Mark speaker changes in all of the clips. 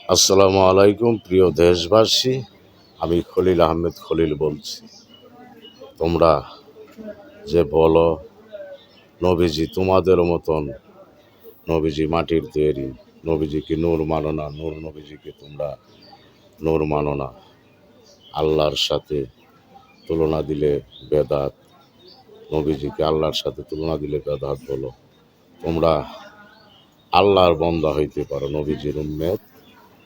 Speaker 1: আসসালামু আলাইকুম প্রিয় দেশবাসী, আমি খলিল আহমেদ খলিল বলছি। তোমরা যে বলো নবীজি তোমাদের মতন, নবীজি মাটির তৈরি, নবীজিকে নূর মানো না, নবীজিকে তোমরা নূর মানো না, আল্লাহর সাথে তুলনা দিলে বেদাত, নবীজিকে আল্লাহর সাথে তুলনা দিলে বেদাত বলো। তোমরা আল্লাহর বন্দা হইতে পারো, নবীজির উম্মত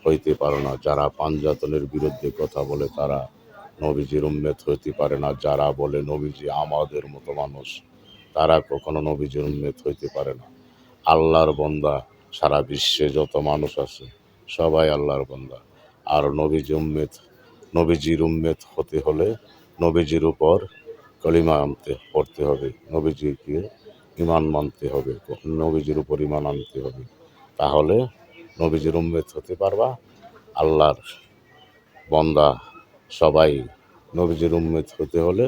Speaker 1: হইতে পারো না। যারা পাঞ্জাতনের বিরুদ্ধে কথা বলে তারা নবীজির উম্মত হইতে পারে না। যারা বলে নবীজি আমাদের মতো মানুষ, তারা কখনো নবীজির উম্মত হইতে পারে না। আল্লাহর বান্দা সারা বিশ্বে যত মানুষ আছে সবাই আল্লাহর বান্দা। আর নবীজির উম্মত হতে হলে নবীজির উপর কলিমা পড়তে হবে, নবীজিকে ঈমান মানতে হবে, নবীজির উপর ঈমান আনতে হবে। তাহলে নবীজির উম্মত হতে পারবা। আল্লাহর বান্দা সবাই নবীজির উম্মত হতে হলে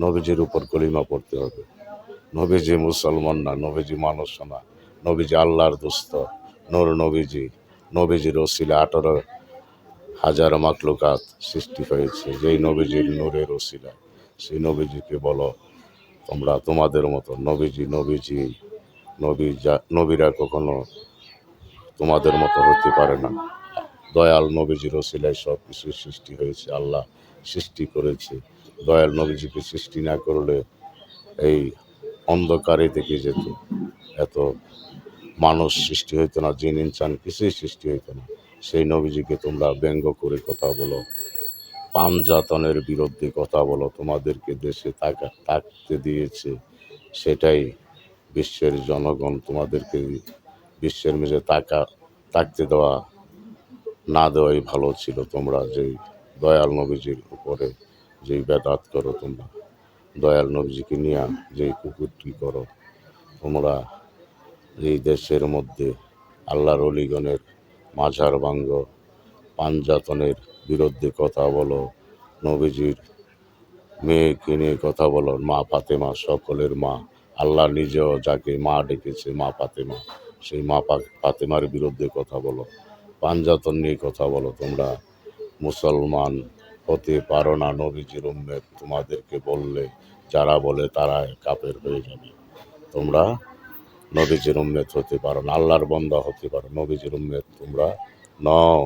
Speaker 1: নবীজির উপর কলিমা পড়তে হবে। নবীজি মুসলমান না, নবীজি মানুষ না, নবীজি আল্লাহর দোস্ত, নবীজির ওসিলা 18,000 মাখলুকাত সৃষ্টি হয়েছে। যেই নবীজির নূরের ওসিলা, সেই নবীজিকে বলো তোমরা তোমাদের মতো নবীরা কখনো তোমাদের মতো হতে পারে না। দয়াল নবীজির ওসিলায় সব কিছু সৃষ্টি হয়েছে, আল্লাহ সৃষ্টি করেছে। দয়াল নবীজিকে সৃষ্টি না করলে এই অন্ধকারে থেকে যেত, এত মানুষ সৃষ্টি হইতো না, জিন ইনসান কিছুই সৃষ্টি হইতো না। সেই নবীজিকে তোমরা ব্যঙ্গ করে কথা বলো, পাঞ্জাতনের বিরুদ্ধে কথা বলো। তোমাদেরকে দেশে থাকতে দিয়েছে, সেটাই বিশ্বের জনগণ তোমাদেরকে বিশ্বের মেঝে থাকতে দেওয়া না দেওয়াই ভালো ছিল। তোমরা যেই দয়াল নবীজির উপরে যেই বেদাত করো, তোমরা দয়াল নবীজিকে নিয়ে যেই কুকুরটি করো, তোমরা এই দেশের মধ্যে আল্লাহর অলিগণের মাঝার ভাঙ্গ, পাঞ্জাতনের বিরুদ্ধে কথা বলো, নবীজির মেয়েকে নিয়ে কথা বলো, মা ফাতেমা সকলের মা, আল্লাহ নিজেও যাকে মা ডেকেছে মা ফাতেমা, সেই মা ফাতেমার বিরুদ্ধে কথা বলো, পাঞ্জাতন নিয়ে কথা বলো। তোমরা মুসলমান হতে পারো না নবীজির উম্মত। তোমাদেরকে বললে যারা বলে তারা কাফের হয়ে যাবে। তোমরা নবীজির উম্মত হতে পারো না, আল্লাহর বান্দা হতে পারো, নবীজির উম্মত তোমরা নও।